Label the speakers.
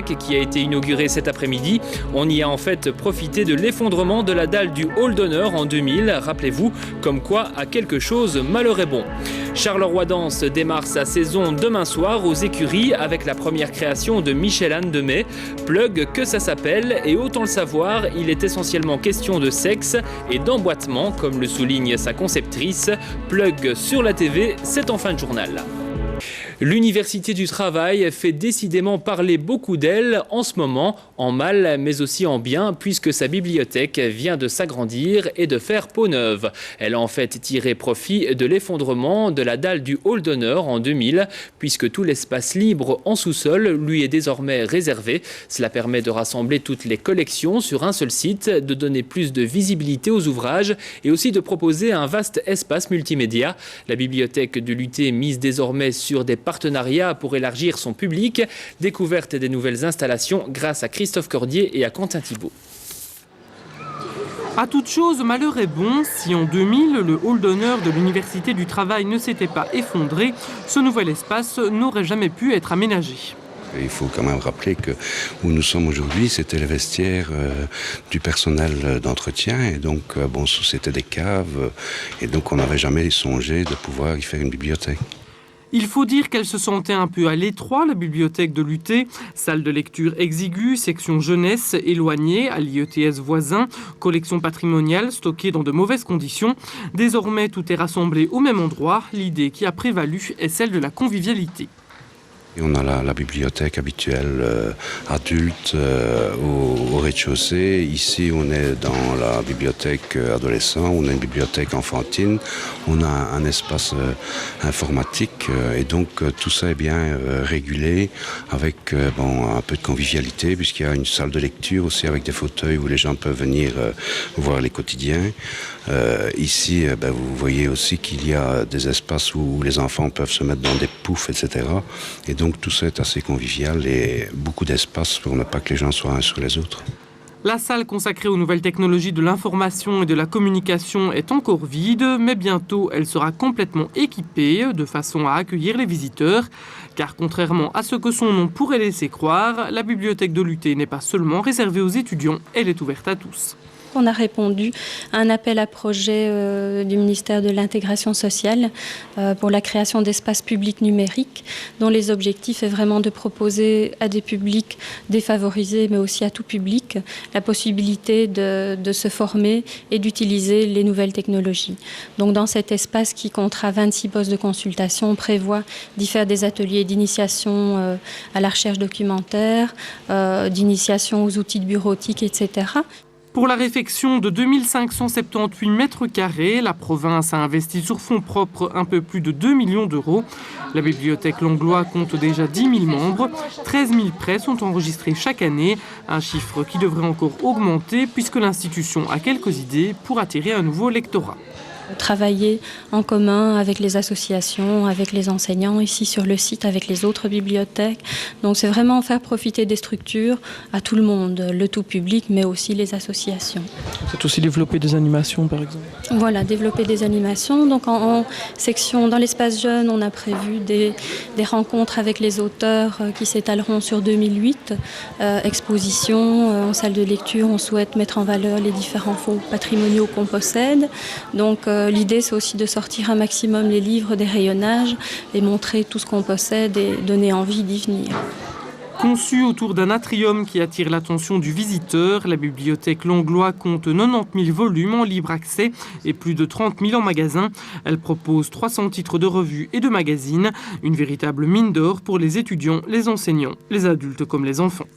Speaker 1: qui a été inauguré cet après-midi. On y a en fait profité de l'effondrement de la dalle du hall d'honneur en 2000. Rappelez-vous, comme quoi à quelque chose malheur est bon. Charleroi Danse démarre sa saison demain soir aux écuries avec la première création de Michel-Anne Demey. Plug que ça s'appelle, et autant le savoir, il est essentiellement question de sexe et d'emboîtement, comme le souligne sa conceptrice. Plug sur la TV, c'est en fin de journal. L'Université du Travail fait décidément parler beaucoup d'elle en ce moment, en mal mais aussi en bien, puisque sa bibliothèque vient de s'agrandir et de faire peau neuve. Elle a en fait tiré profit de l'effondrement de la dalle du hall d'honneur en 2000, puisque tout l'espace libre en sous-sol lui est désormais réservé. Cela permet de rassembler toutes les collections sur un seul site, de donner plus de visibilité aux ouvrages et aussi de proposer un vaste espace multimédia. La bibliothèque de l'UT mise désormais sur des partenariat pour élargir son public, découverte des nouvelles installations grâce à Christophe Cordier et à Quentin Thibault.
Speaker 2: À toute chose, malheur est bon. Si en 2000, le hall d'honneur de l'Université du Travail ne s'était pas effondré, ce nouvel espace n'aurait jamais pu être aménagé.
Speaker 3: Il faut quand même rappeler que où nous sommes aujourd'hui, c'était les vestiaires du personnel d'entretien, et donc c'était des caves, et donc on n'avait jamais songé de pouvoir y faire une bibliothèque.
Speaker 2: Il faut dire qu'elle se sentait un peu à l'étroit, la bibliothèque de l'UT. Salle de lecture exiguë, section jeunesse éloignée à l'IETS voisin, collection patrimoniale stockée dans de mauvaises conditions. Désormais, tout est rassemblé au même endroit. L'idée qui a prévalu est celle de la convivialité.
Speaker 3: On a la bibliothèque habituelle adulte au rez-de-chaussée. Ici, on est dans la bibliothèque adolescent, on a une bibliothèque enfantine, on a un espace informatique et donc tout ça est bien régulé avec un peu de convivialité puisqu'il y a une salle de lecture aussi avec des fauteuils où les gens peuvent venir voir les quotidiens. Ici, vous voyez aussi qu'il y a des espaces où les enfants peuvent se mettre dans des poufs, etc. Et donc tout ça est assez convivial et beaucoup d'espace pour ne pas que les gens soient uns sur les autres.
Speaker 2: La salle consacrée aux nouvelles technologies de l'information et de la communication est encore vide, mais bientôt elle sera complètement équipée de façon à accueillir les visiteurs. Car contrairement à ce que son nom pourrait laisser croire, la bibliothèque de l'UT n'est pas seulement réservée aux étudiants, elle est ouverte à tous.
Speaker 4: On a répondu à un appel à projet du ministère de l'Intégration sociale pour la création d'espaces publics numériques dont les objectifs est vraiment de proposer à des publics défavorisés mais aussi à tout public la possibilité de se former et d'utiliser les nouvelles technologies. Donc dans cet espace qui comptera 26 postes de consultation, on prévoit d'y faire des ateliers d'initiation à la recherche documentaire, d'initiation aux outils de bureautique, etc.
Speaker 2: Pour la réfection de 2578 mètres carrés, la province a investi sur fonds propres un peu plus de 2 millions d'euros. La bibliothèque Langlois compte déjà 10 000 membres. 13 000 prêts sont enregistrés chaque année, un chiffre qui devrait encore augmenter puisque l'institution a quelques idées pour attirer un nouveau lectorat.
Speaker 4: Travailler en commun avec les associations, avec les enseignants, ici sur le site, avec les autres bibliothèques. Donc c'est vraiment faire profiter des structures à tout le monde, le tout public, mais aussi les associations.
Speaker 5: C'est aussi développer des animations, par exemple.
Speaker 4: Voilà, développer des animations. Donc en section, dans l'espace jeune, on a prévu des rencontres avec les auteurs qui s'étaleront sur 2008. Exposition, en salle de lecture, on souhaite mettre en valeur les différents fonds patrimoniaux qu'on possède. Donc l'idée, c'est aussi de sortir un maximum les livres des rayonnages et montrer tout ce qu'on possède et donner envie d'y venir.
Speaker 2: Conçue autour d'un atrium qui attire l'attention du visiteur, la bibliothèque Langlois compte 90 000 volumes en libre accès et plus de 30 000 en magasin. Elle propose 300 titres de revues et de magazines, une véritable mine d'or pour les étudiants, les enseignants, les adultes comme les enfants.